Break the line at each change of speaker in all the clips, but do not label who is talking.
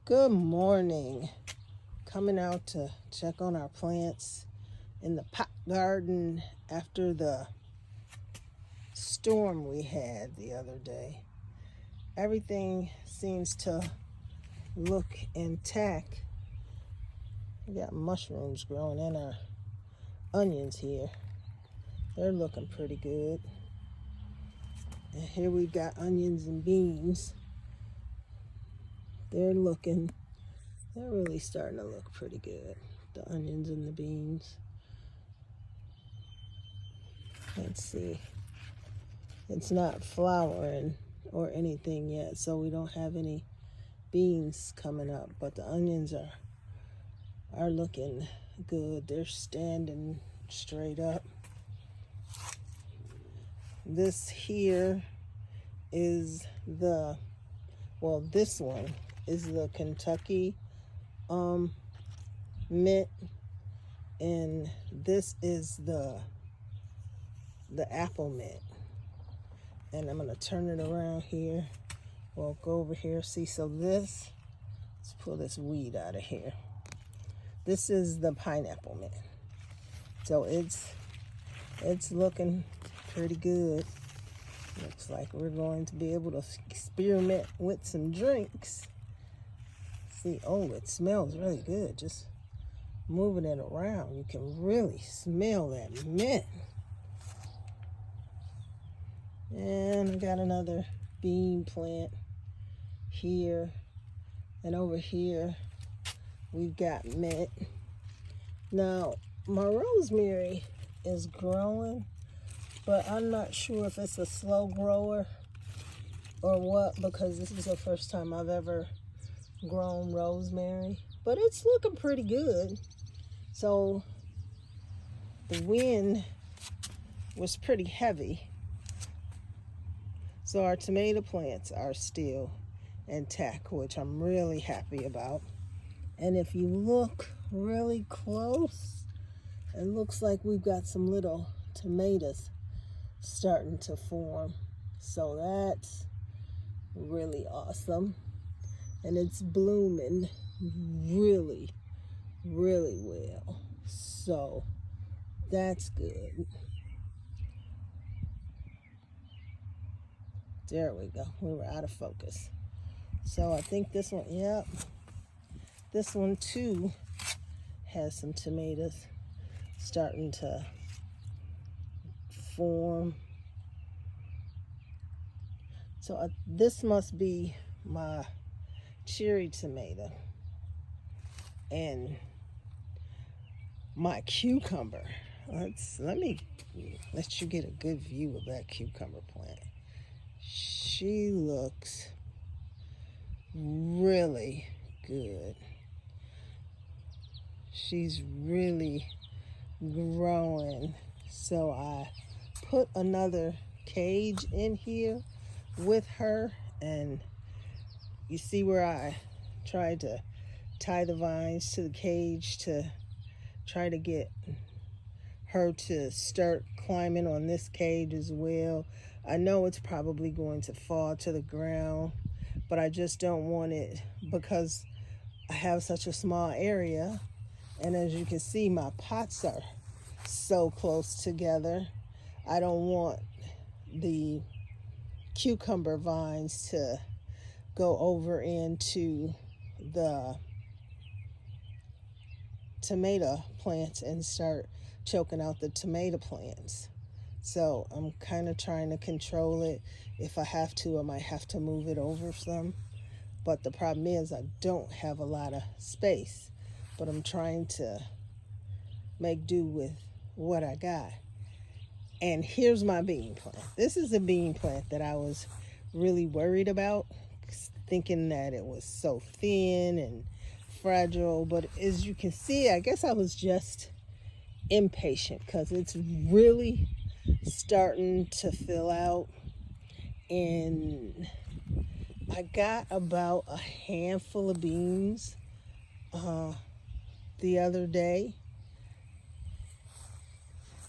Good morning. Coming out to check on our plants in the pot garden after the storm we had the other day. Everything seems to look intact. We got mushrooms growing in our onions here. They're looking pretty good. And here we've got onions and beans. They're really starting to look pretty good. The onions and the beans. Let's see. It's not flowering or anything yet, so we don't have any beans coming up, but the onions are looking good. They're standing straight up. This here is this one is the Kentucky mint, and this is the apple mint. And I'm gonna turn it around here. We'll go over here. See, so let's pull this weed out of here. This is the pineapple mint. So it's looking pretty good. Looks like we're going to be able to experiment with some drinks. See, oh, it smells really good. Just moving it around, you can really smell that mint. And I got another bean plant here. And over here, we've got mint. Now, my rosemary is growing, but I'm not sure if it's a slow grower or what, because this is the first time I've ever grown rosemary. But it's looking pretty good. So, the wind was pretty heavy. So our tomato plants are still intact, which I'm really happy about. And if you look really close, it looks like we've got some little tomatoes starting to form. So that's really awesome. And it's blooming really, really well. So that's good. There we go. We were out of focus. So I think this one, yep. This one too has some tomatoes starting to form. So this must be my cherry tomato and my cucumber. Let me let you get a good view of that cucumber plant. She looks really good. She's really growing. So I put another cage in here with her, and you see where I tried to tie the vines to the cage to try to get her to start climbing on this cage as well. I know it's probably going to fall to the ground, but I just don't want it because I have such a small area. And as you can see, my pots are so close together. I don't want the cucumber vines to go over into the tomato plants and start choking out the tomato plants. So I'm kind of trying to control it. If I have to, I might have to move it over some. But the problem is I don't have a lot of space. But I'm trying to make do with what I got. And here's my bean plant. This is a bean plant that I was really worried about, thinking that it was so thin and fragile. But as you can see, I guess I was just impatient because it's really starting to fill out. And I got about a handful of beans the other day,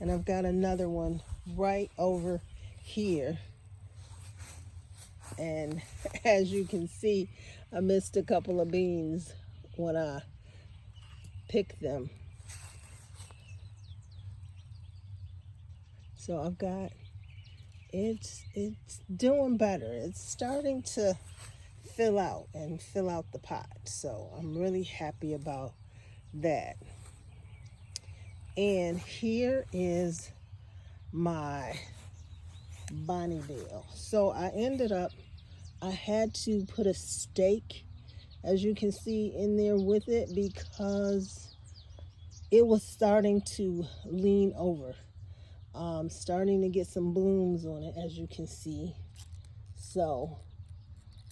and I've got another one right over here. And as you can see, I missed a couple of beans when I picked them. So I've got, it's doing better. It's starting to fill out the pot. So I'm really happy about that. And here is my Bonneville. So I had to put a stake, as you can see, in there with it because it was starting to lean over. Starting to get some blooms on it, as you can see. So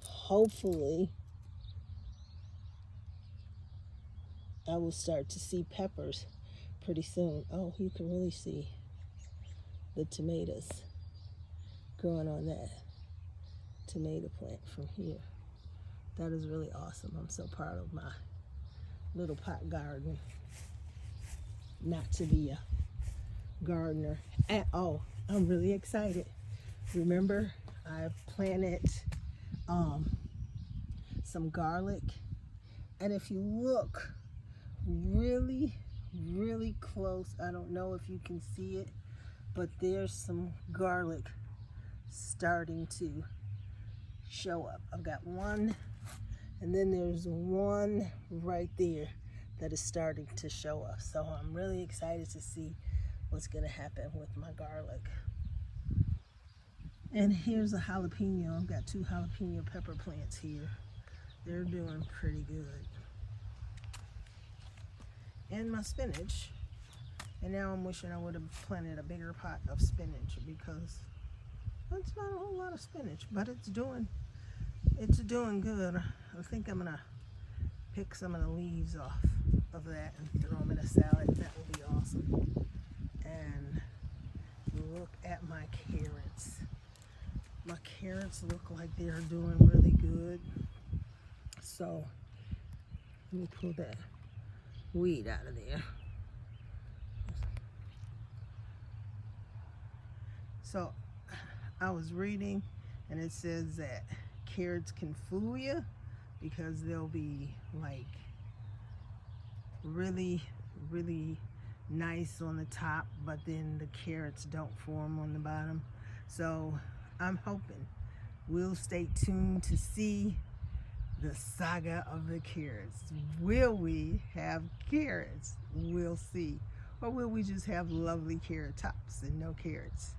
hopefully I will start to see peppers pretty soon. Oh, you can really see the tomatoes growing on that tomato plant from here. That is really awesome. I'm so proud of my little pot garden. Not to be a gardener at all. I'm really excited. Remember, I planted some garlic, and if you look really close, I don't know if you can see it, but there's some garlic starting to show up. I've got one, and then there's one right there that is starting to show up. So I'm really excited to see what's gonna happen with my garlic. And here's a jalapeno. I've got 2 jalapeno pepper plants here. They're doing pretty good. And my spinach. And now I'm wishing I would have planted a bigger pot of spinach because that's not a whole lot of spinach, but it's doing good. I think I'm gonna pick some of the leaves off of that and throw them in a salad. That will be awesome. And look at my carrots. My carrots look like they're doing really good. So let me pull that weed out of there. So I was reading, and it says that carrots can fool you because they'll be like really nice on the top, but then the carrots don't form on the bottom. So I'm hoping we'll stay tuned to see the saga of the carrots. Will we have carrots? We'll see. Or will we just have lovely carrot tops and no carrots?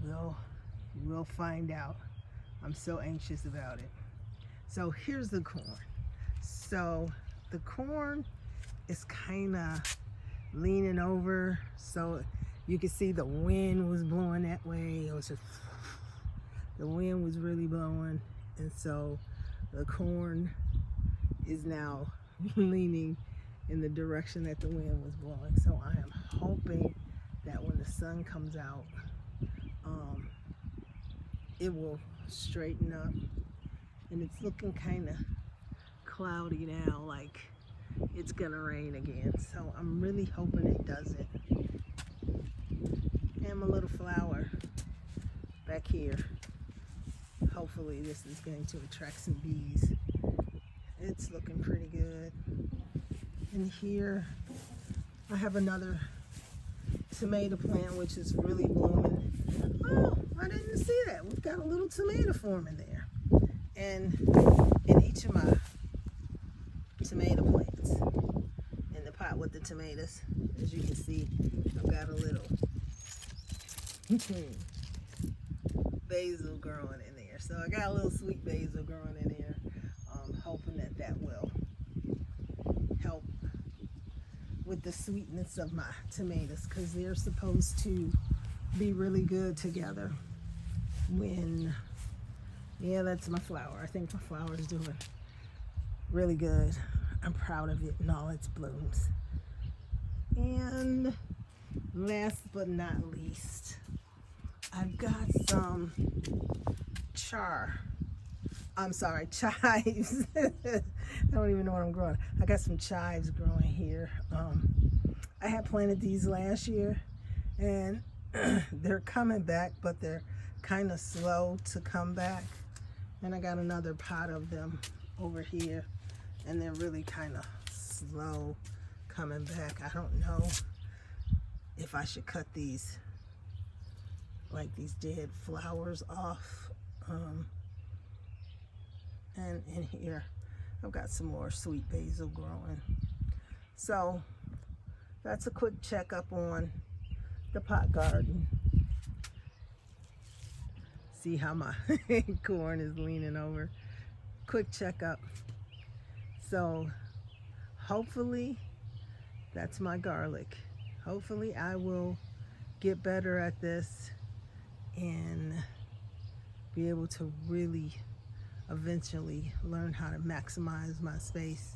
We'll find out. I'm so anxious about it. So here's the corn. So the corn is kind of leaning over, so you can see the wind was blowing that way. It was just, the wind was really blowing, and so the corn is now leaning in the direction that the wind was blowing. So I am hoping that when the sun comes out, it will straighten up. And it's looking kind of cloudy now, like it's gonna rain again. So I'm really hoping it doesn't. And my little flower back here. Hopefully this is going to attract some bees. It's looking pretty good. And here I have another tomato plant which is really blooming. Oh, I didn't see that. We've got a little tomato forming there. And in each of my tomato plants, in the pot with the tomatoes, as you can see, I've got a little basil growing in there. So I got a little sweet basil growing in there. Hoping that will help with the sweetness of my tomatoes, because they're supposed to be really good together when, yeah, that's my flower. I think my flower is doing really good. I'm proud of it and all its blooms. And last but not least, I've got some chives. I don't even know what I'm growing. I got some chives growing here. I had planted these last year, and they're coming back, but they're kind of slow to come back. And I got another pot of them over here, and they're really kind of slow coming back. I don't know if I should cut these, like these dead flowers off. And in here, I've got some more sweet basil growing. So that's a quick checkup on the pot garden. See how my corn is leaning over. Quick checkup. So hopefully that's my garlic. Hopefully I will get better at this and be able to really eventually learn how to maximize my space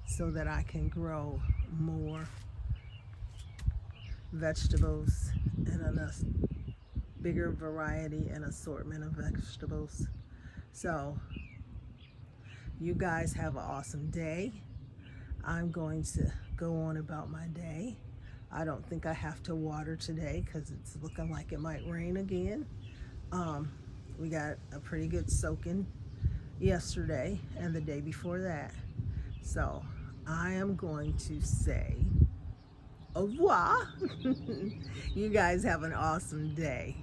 so that I can grow more vegetables and a bigger variety and assortment of vegetables. So you guys have an awesome day. I'm going to go on about my day. I don't think I have to water today because it's looking like it might rain again. We got a pretty good soaking yesterday and the day before that. So I am going to say au revoir. You guys have an awesome day.